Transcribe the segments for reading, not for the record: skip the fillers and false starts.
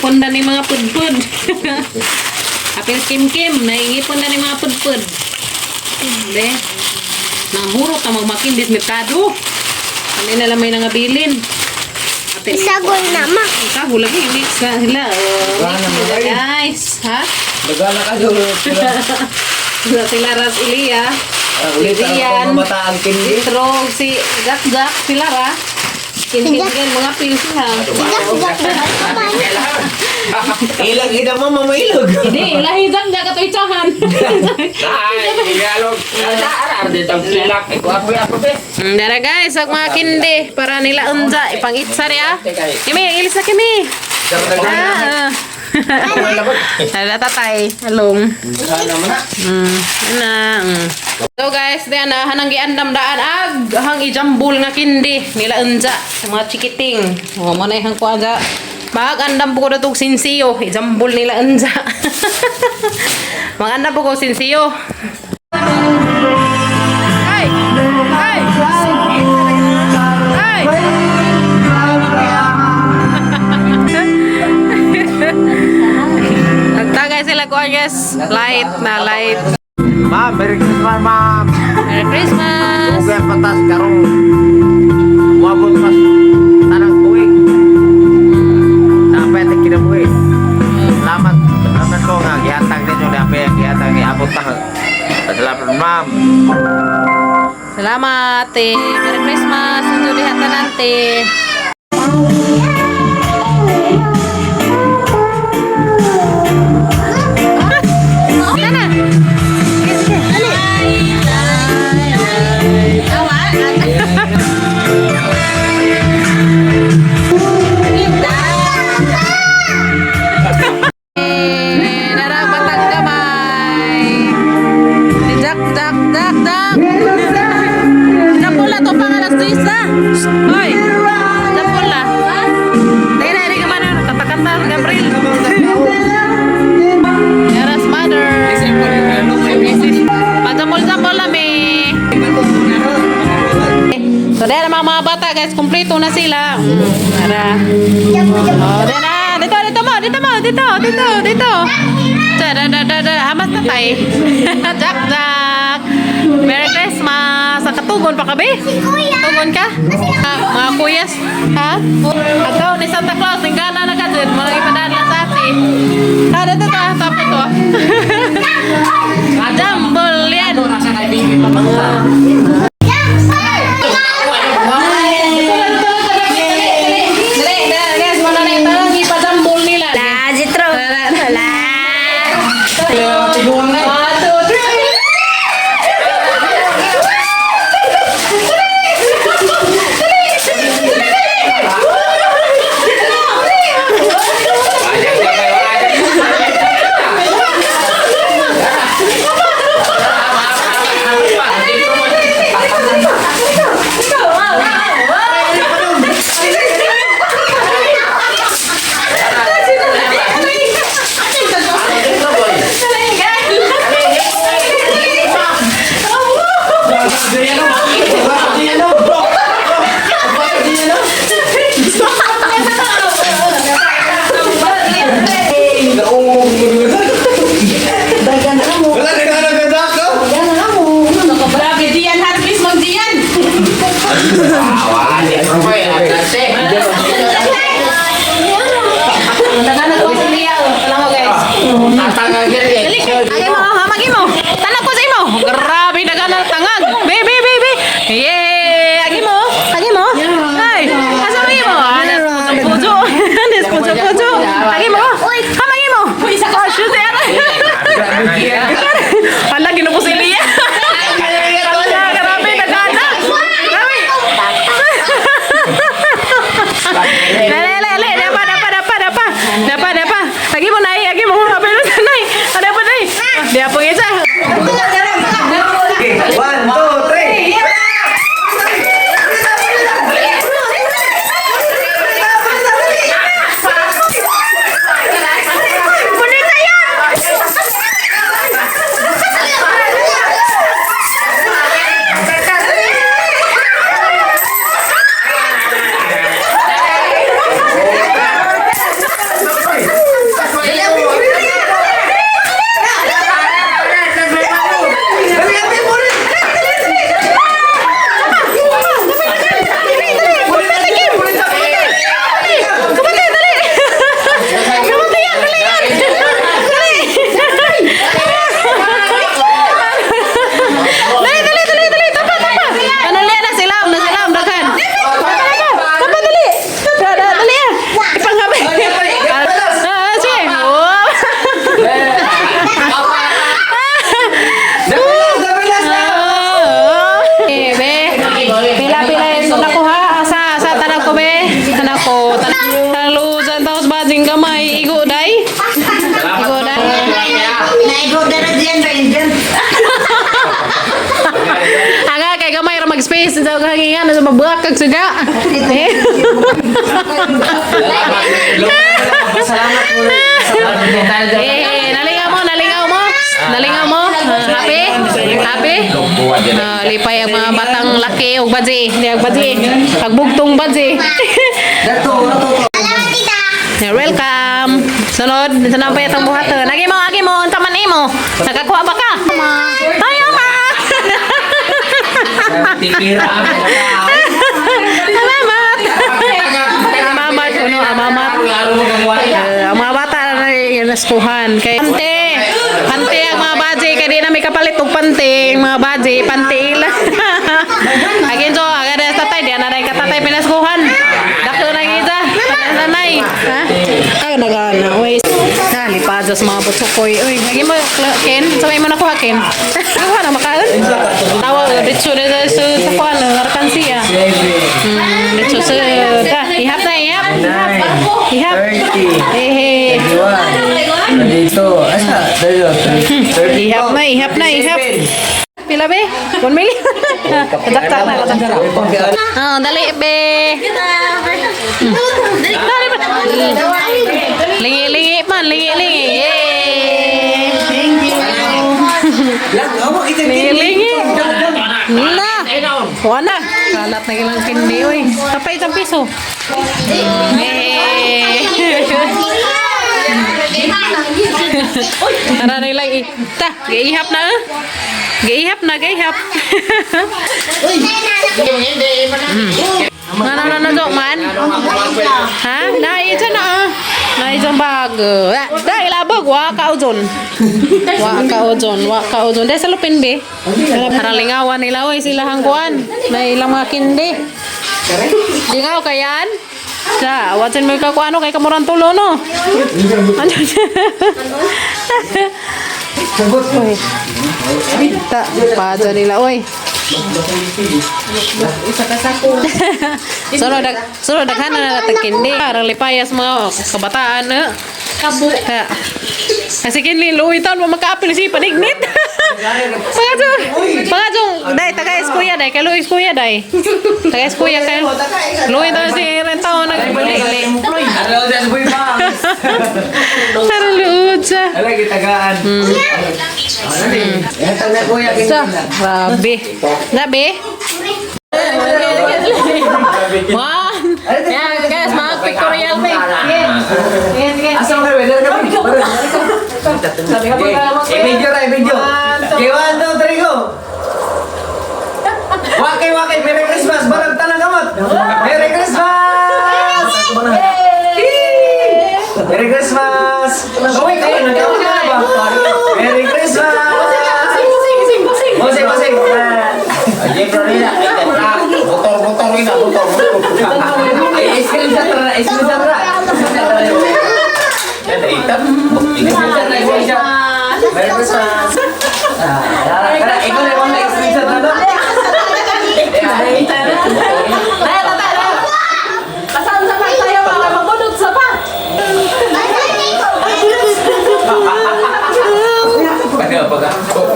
naingipon na ni mga pudpud. Apil kim-kim, naingipon na ni mga pudpud. Hindi. Nanghurot na magmakindit merkado. Kami na lang may nangabilin. Isagol na ma. Isagol lagi. Mix na sila. Guys. Ha? Nagala ka doon. Sila Ras Ilia. Ulit ang mamataan kindi. Trog si Gak-Gak. Sila Ra. Kintingan mga pil sila. Ilang idang mama mailog. Hindi. Ilahi Gak-Gak ato itsahan. Dara guys. Ang mga kindi. Para nila unja. Ipangitsa niya. Kimi. Ilis na Kimi. Ada tatay, halong. So guys, diyan na hanang giandam daan ag hang ijambul nga kindi nila unja sa mga chikiting. O mo na hang ko aja. Mag-andam po ko datog sinsiyo, ijambul nila unja. Mag-andam po ko sinsiyo. Ay! Ay! Ay! Nagtagay sila ko guys. Light na light. Ma'am, Merry Christmas, ma'am. Merry Christmas. Huwag yung patas karong umabot mas tanang tuwing. Sampai tingin na buhay. Salamat. Salamat ko nga. Gihatang din yung nape. Gihatang iabot na. Salamat, ma'am. Salamat. Merry Christmas. Enjoy lihat na nanti. So, dahil mga bata guys, kumpleto na sila. Tara. Oh, dito mo. Hamas na tayo. Jak. Merry Christmas. Katugon pa ka, be? Tugon ka? Mga kuyas. Ha? Agaw ni Santa Claus. Ningana na ka dyan. Mga ipadaan lang sa atin. Dito. Tapos to. Jambol yan. Grabe daganang tangag. Baby. Yeah, agi mo. Ay, asa mo? Pujo. Agi mo. Kamagi mo. Oh, shoot yan. Hala, ginupo si Lia. Grabe daganang. Lele, dapa. Agi mo, Nay. Agi mo. Abay na, Nay. Ada sa hangingan sa mabakag suga. Eh. Salamat po. Nalingaw mo. Nalingaw mo. Happy? Happy? Lipay ang mga batang laki og badji. Di ang badji. Pagbugtong badji. You're welcome. Sunod, sunod pa itong buhaton. Agi mo, taman imo. Nakakuha ba ka? Tayo ma. Salamat. Amamat, ano, amamat. Ang mga bata na naskuhan. Kay pante ang mga baji. Kaya di na may kapalit og pante. Ang mga baji, pante ila. Again, so, agad na tatay. Di na rin katatay pinaskuhan. Dako na ngita. Nanay. Ha? Ay, nagana. Uy. Lipadas mga butsukoy. Uy, lagi mo, Ken. Sabay mo nakuha, Ken. Nakuha na makaon. Tawa, dito na sa kuhan. Narkansiya. Dito sa... Ihap na, ihap. Ihap. Eh, Dito, asa? ihap na. Pila be? 1 million? Kadaktak na. Oh, dali be. Dali ba? Lingi man. Yay! Thank you. Lingi. Na. Wala. Kalat na ilang kindi. Uy, tapay isang piso. Yay! Tara na ilang ita. Gaihap na. Gaihap. Mana dok man? Ha? Nai dyan na. Nai dyan bag. Dahil labag. Wa ka ozon. Dahil sa lupin be. Para lingawan nila. Uy, sila hangkuan. Na ilang mga kindi. Lingaw kayan? Sa, awatin mo ka ano kay kamuran tulo no. Uy. Ta, paja nila oy. Solo daghan na natakindi. Para lipayas mga kabataan na. Kasi kini luwi taon mo makaapil si panignit. Pangajong dai taga-eskuya dai kay Luis kuya dai. Taga-eskuya kay luwi taon si rentaw nagbuli. Tara luod sa. Ala gitagaan. Ito na kuya Grabe. Grabe. One. Yan guys, mga pictorial me. Yes. Asa mo kayo? Dala kami. Video. Okay, 1, 2, 3, go. Wakay. Merry Christmas. Barang tanang kamot. Merry Christmas. Merry Christmas. Gawin kayo. Nagkawin ka na ba? Merry Christmas. Pasing. Motor ina. Screenshot ra. Ada hitam. Merry Christmas. Ikaw na yung screenshot na doon. Kasama sa tayo mga magbunod sa pa.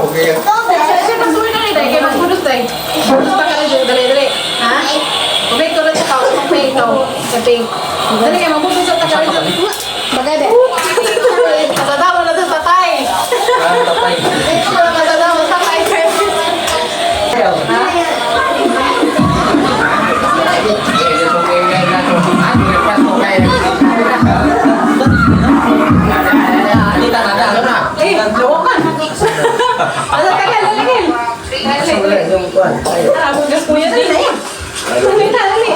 Okay. Siya pasuloy na rin dahil kayo magbunod tayo. Magbunod pa ka rin dali. Ha? Okay, ko rin sa tao. Okay, ikaw. Kaping. Dali kayo magbunod sa tayo. Bagay. Kasadawa na sa tatay. Kasadawa sa tatay. Ano tagal? Abog gas kuya din eh. Dali. Dali.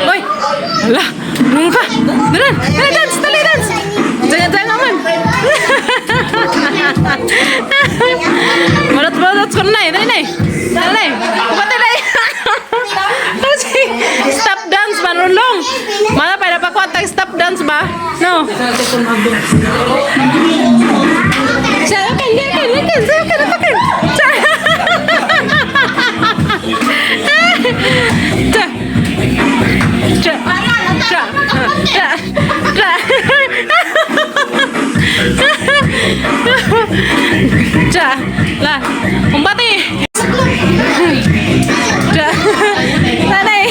Uy! Ala! Ano ka? Dalan! Dali, dance! Dali, dance! Jangan-jangan naman! Balot-balot ko na eh! Dali na eh! Dali! Kupati na eh! Stop dance ba? Nulong! Mana pa napakuha tayo stop dance ba? No? Siya, yakin! Siya, yakin! Siya! Lah, umpati. Nanay.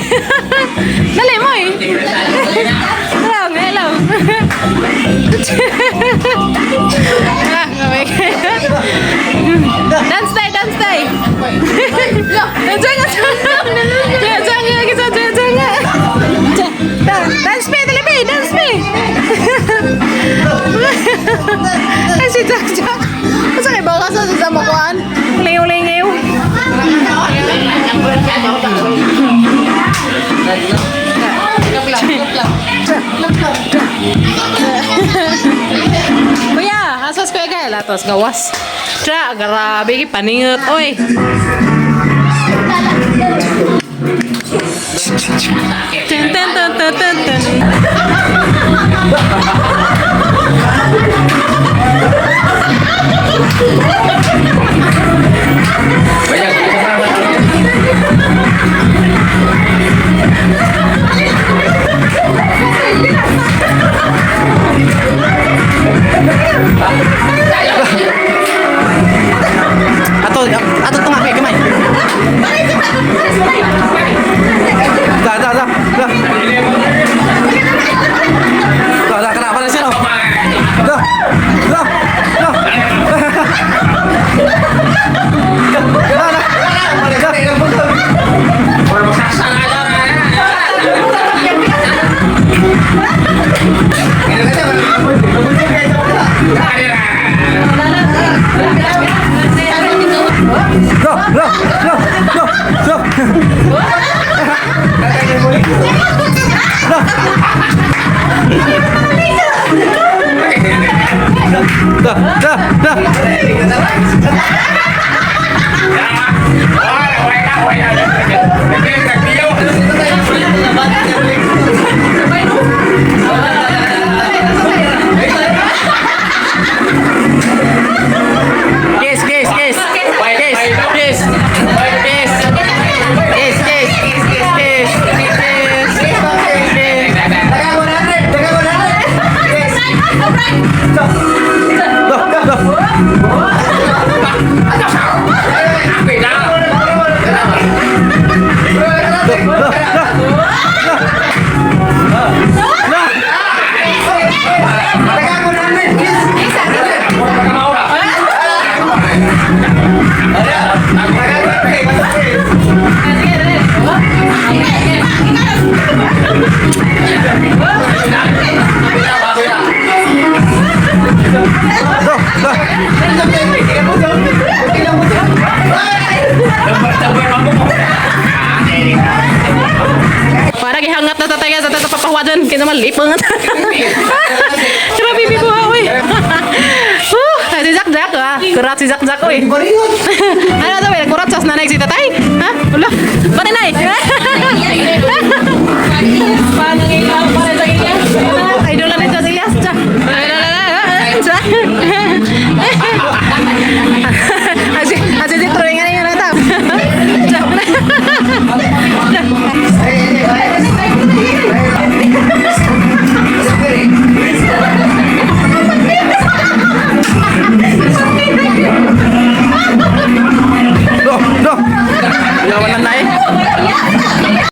Dali mo eh. Hello. Dance day. Dance me. Si Jack. Masa kayo bawa ka sa makuhaan? Lingaw. Kuya, asas kuya kaya latos gawas. Tra, grabe paningot. Oy. Ten. Ato tengah kayak gimana? Dah. Dah, kenapa dah sini? Dah. Parang ihangat na tatay sa papawadan kaya naman lipang. Coba bibi ko oy. Si Jack ah. Kurat si Jack oy. Ano daw eh kurat sa nanay si tatay? Ha? Ulah. Pare nay. Paano ikaw para sa kanya? Idol na sa Elias. Así troing na yun ata. Yawan na eh.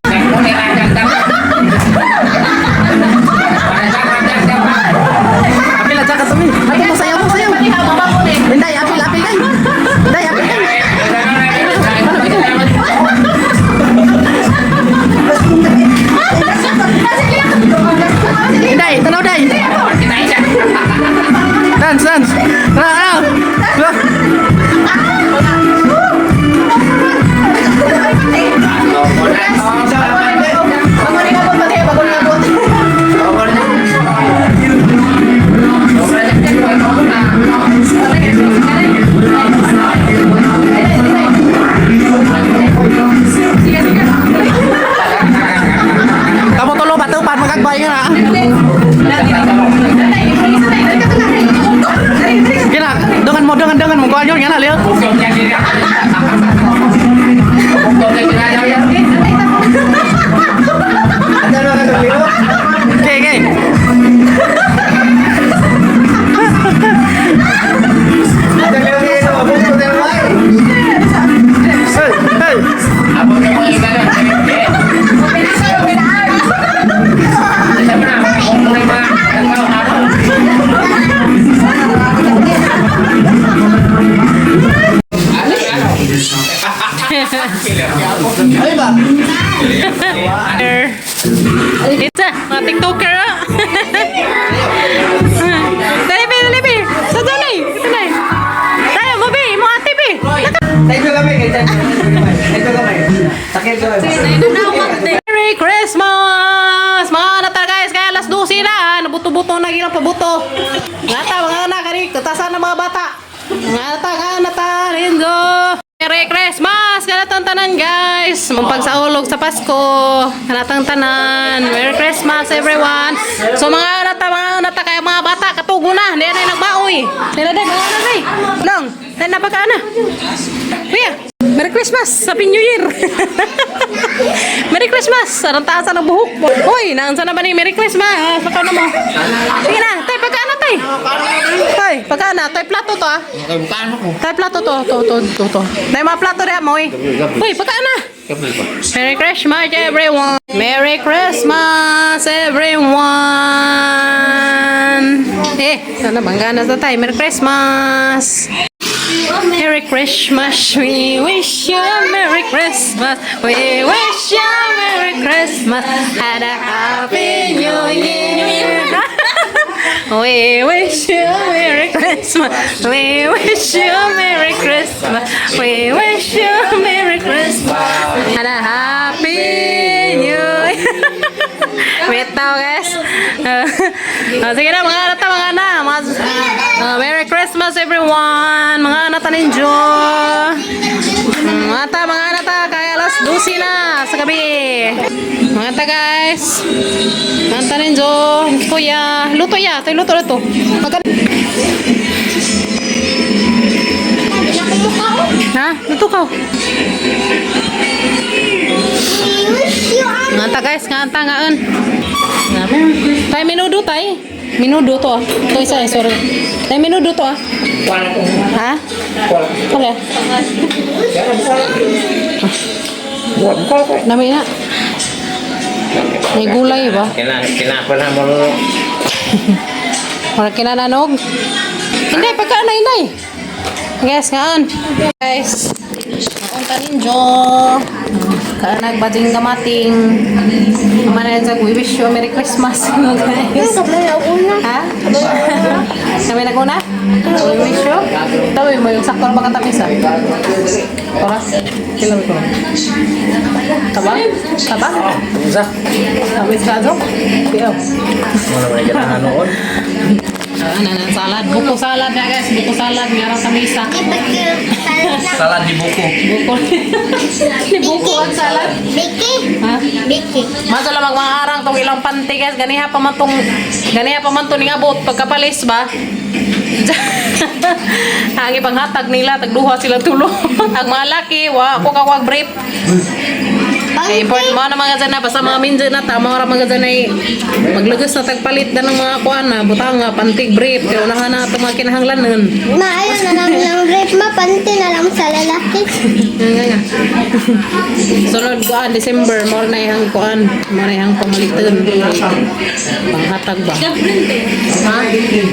Okay, okay. Abot na mga ibadah. It's mga TikToker ah. Dali, dali. Sa dali. Ito na. Tayo mo bi, mo ate bi. Thank you kami. Thank you kami. Sakit kami. Merry Christmas! Mga nata guys, kaya alas 12 na, nabuto-buto na ilang pabuto. Nata, mga anak, kani, katasan ng mga bata. Mga nata, Renzo. Merry Christmas! Kanatang tanan guys! Mampagsaulog sa Pasko. Kanatang tanan. Merry Christmas everyone! So mga nata kaya mga bata, katugo na. Hindi na nagbaoy. Nila din, mga nanay. Long, tayo na pagka na. Kuya, Merry Christmas! Happy New Year! Merry Christmas! Sarang taas ng buhok mo. Hoy, naansa na ba ni Merry Christmas? Sa paano mo? Sige na, tay, pagkaan na tay. Tay, pagkaan na. Tay, plato to ah. Tay, plato to. To. Tay, mga plato rin mo eh. Hoy, pagkaan na. Merry Christmas everyone! Merry Christmas everyone! Sana banggana sa tay. Merry Christmas! Merry Christmas, we wish you a Merry Christmas. We wish you a Merry Christmas and a Happy New Year. We wish you a Merry Christmas. We wish you a Merry Christmas. We wish you a Merry Christmas and a Happy New Year. Wait now guys. Sige na mga anak, mga anak. Merry Christmas everyone. Mga anak ninyo. Mga anak kaya alas 12 na sa gabi. Mga anak guys. Mga anak ninyo. Kuya, luto ya. Ito luto. Ha? Luto ka. Nganta guys, nganta ngaan. Tay minudo tay. Minudo to ah. To isa sorry. Tay minudo to ah. Ha? Wala. Nami na. May gulay ba? Kinapala mo lolo. Wala kinananog. Hindi, pagkaan na inay. Guys, ngaan. Guys. Nakunta ninyo. Kaanag bading gamating. Mana sa we wish you a Merry Christmas. Guys. Ha? Kami naguna? We wish you. Tawi mo yung sakto baka tapis ah. Ora. Kailan ko? Taba? Isa. Tapis ka zo? Piyo. Wala ba kailangan noon? Salad. Buko salad na guys. Buko salad. Meron sa misa. Salad di buko. Buko. Di buko ang salad. Biki. Ha? Biki. Maso lang magmaharang tong ilang panty guys. Ganiha pa man tong ning abot pagkapalis ba? Ang ipanghatag nila tagduha sila tulo. Ang mga laki wa ko kawag brief. Kaya important mo na mga dyan na, basta mga minsan na, tama ka mga dyan ay maglagos na tagpalit na ng mga kuwan na, butang nga, pantig brief, kaya unahan na ito mga kinahanglanan. Maayon na lang ng rape panty na lang sa lalaki. Nga. Sunod kuwan, December, more na ihang kuwan, more na ihang pamalitan. Panghatag ba? Ha?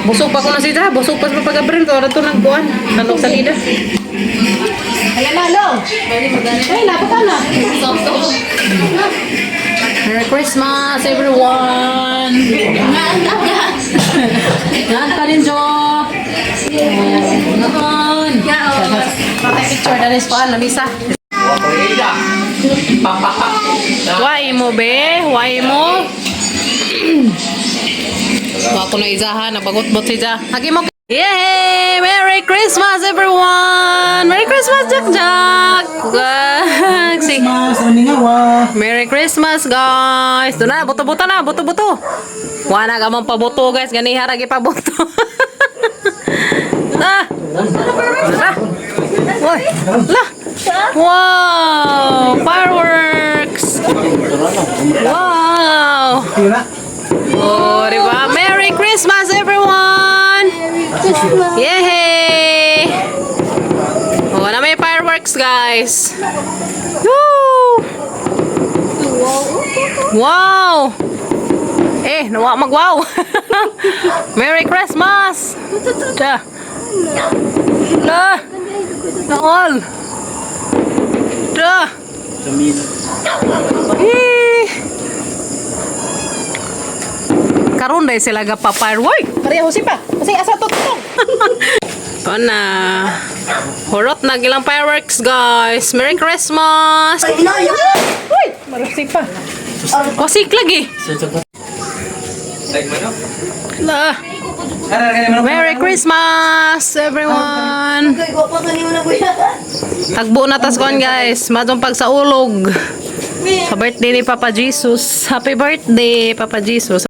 Busog pa ko na siya, busog pa sa pag-abrin, kaya ito nang kuwan, tanong sa lida. Ayan na, lo. Ay, lapot ka na. Merry Christmas, everyone. Nganta rin, Jo. Ngayon. Patay picture na rin sa paan, namisa. Why mo, be? Why mo? Ako na izahan, nabagot-bot siya. Hagi mo. Yay! Merry Christmas, everyone! Merry Christmas, Jack! Merry Christmas, guys! Doon na, buto-buto na, buto-buto. Wala ka mong pabuto, guys. Ganiha, ragi pabuto. Ah! Uy! La! Wow! Fireworks! Wow! Yun na. Oh, di ba? Merry Christmas, everyone! Christmas. Yay! Oh, na may fireworks, guys. Woo! Wow! Eh, nawa mag-wow! Merry Christmas! Tiya! La! Naol! Tiya! Eh! Karon dahil sila gapa-firework. Maria, husi pa. Kasi asa tutong. O na. Hurot na gilang fireworks, guys. Merry Christmas! Uy! Marusi pa. Wasik lagi. La. Merry Christmas, everyone! Tagbo na tas kon, guys. Madong pag sa ulog. Sa birthday ni Papa Jesus. Happy birthday, Papa Jesus.